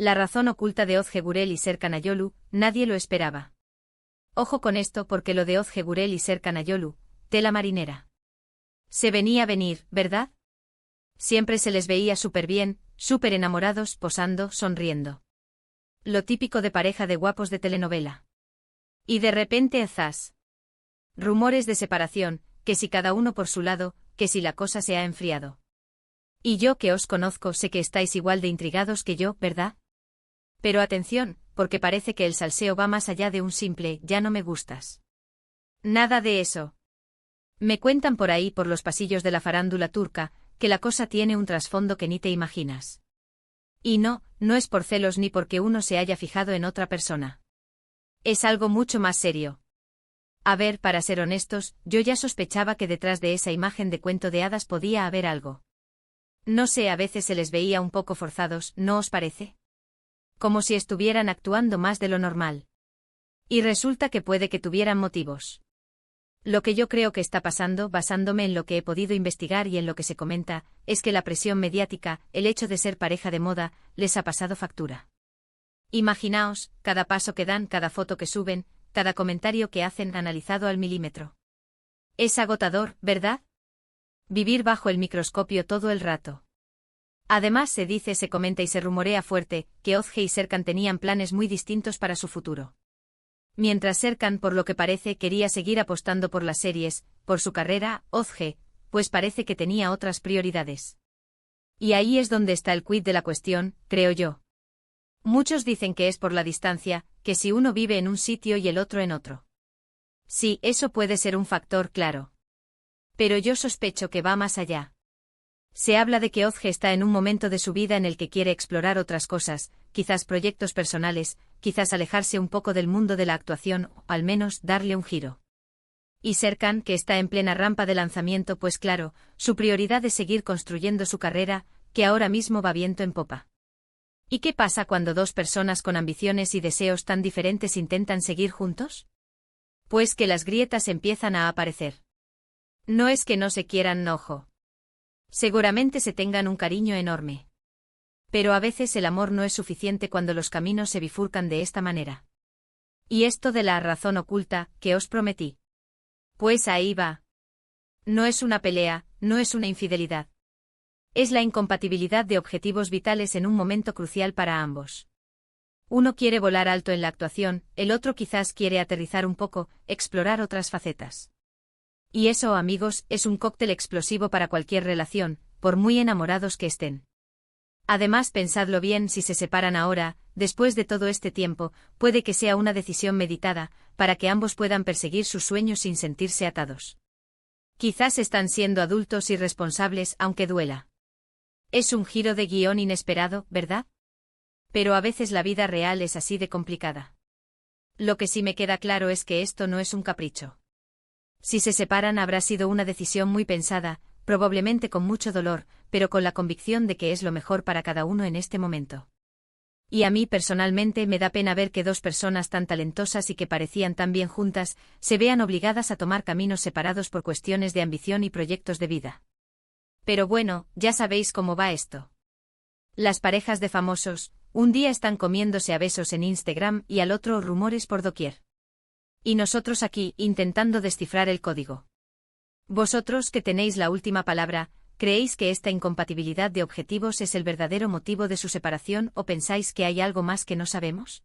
La razón oculta de Ozge Gurel y Serkan Ayolu, nadie lo esperaba. Ojo con esto porque lo de Ozge Gurel y Serkan Ayolu, tela marinera. Se venía a venir, ¿verdad? Siempre se les veía súper bien, súper enamorados, posando, sonriendo. Lo típico de pareja de guapos de telenovela. Y de repente, zas. Rumores de separación, que si cada uno por su lado, que si la cosa se ha enfriado. Y yo que os conozco sé que estáis igual de intrigados que yo, ¿verdad? Pero atención, porque parece que el salseo va más allá de un simple «ya no me gustas». Nada de eso. Me cuentan por ahí por los pasillos de la farándula turca, que la cosa tiene un trasfondo que ni te imaginas. Y no, no es por celos ni porque uno se haya fijado en otra persona. Es algo mucho más serio. A ver, para ser honestos, yo ya sospechaba que detrás de esa imagen de cuento de hadas podía haber algo. No sé, a veces se les veía un poco forzados, ¿no os parece? Como si estuvieran actuando más de lo normal. Y resulta que puede que tuvieran motivos. Lo que yo creo que está pasando, basándome en lo que he podido investigar y en lo que se comenta, es que la presión mediática, el hecho de ser pareja de moda, les ha pasado factura. Imaginaos, cada paso que dan, cada foto que suben, cada comentario que hacen analizado al milímetro. Es agotador, ¿verdad? Vivir bajo el microscopio todo el rato. Además se dice, se comenta y se rumorea fuerte, que Ozge y Serkan tenían planes muy distintos para su futuro. Mientras Serkan, por lo que parece, quería seguir apostando por las series, por su carrera, Ozge, pues parece que tenía otras prioridades. Y ahí es donde está el quid de la cuestión, creo yo. Muchos dicen que es por la distancia, que si uno vive en un sitio y el otro en otro. Sí, eso puede ser un factor claro. Pero yo sospecho que va más allá. Se habla de que Ozge está en un momento de su vida en el que quiere explorar otras cosas, quizás proyectos personales, quizás alejarse un poco del mundo de la actuación, o al menos darle un giro. Y Serkan, que está en plena rampa de lanzamiento, pues claro, su prioridad es seguir construyendo su carrera, que ahora mismo va viento en popa. ¿Y qué pasa cuando dos personas con ambiciones y deseos tan diferentes intentan seguir juntos? Pues que las grietas empiezan a aparecer. No es que no se quieran, ojo. Seguramente se tengan un cariño enorme. Pero a veces el amor no es suficiente cuando los caminos se bifurcan de esta manera. Y esto de la razón oculta, que os prometí. Pues ahí va. No es una pelea, no es una infidelidad. Es la incompatibilidad de objetivos vitales en un momento crucial para ambos. Uno quiere volar alto en la actuación, el otro quizás quiere aterrizar un poco, explorar otras facetas. Y eso, amigos, es un cóctel explosivo para cualquier relación, por muy enamorados que estén. Además, pensadlo bien, si se separan ahora, después de todo este tiempo, puede que sea una decisión meditada, para que ambos puedan perseguir sus sueños sin sentirse atados. Quizás están siendo adultos y responsables, aunque duela. Es un giro de guión inesperado, ¿verdad? Pero a veces la vida real es así de complicada. Lo que sí me queda claro es que esto no es un capricho. Si se separan habrá sido una decisión muy pensada, probablemente con mucho dolor, pero con la convicción de que es lo mejor para cada uno en este momento. Y a mí personalmente me da pena ver que dos personas tan talentosas y que parecían tan bien juntas, se vean obligadas a tomar caminos separados por cuestiones de ambición y proyectos de vida. Pero bueno, ya sabéis cómo va esto. Las parejas de famosos, un día están comiéndose a besos en Instagram y al otro rumores por doquier. Y nosotros aquí, intentando descifrar el código. Vosotros, que tenéis la última palabra, ¿creéis que esta incompatibilidad de objetivos es el verdadero motivo de su separación o pensáis que hay algo más que no sabemos?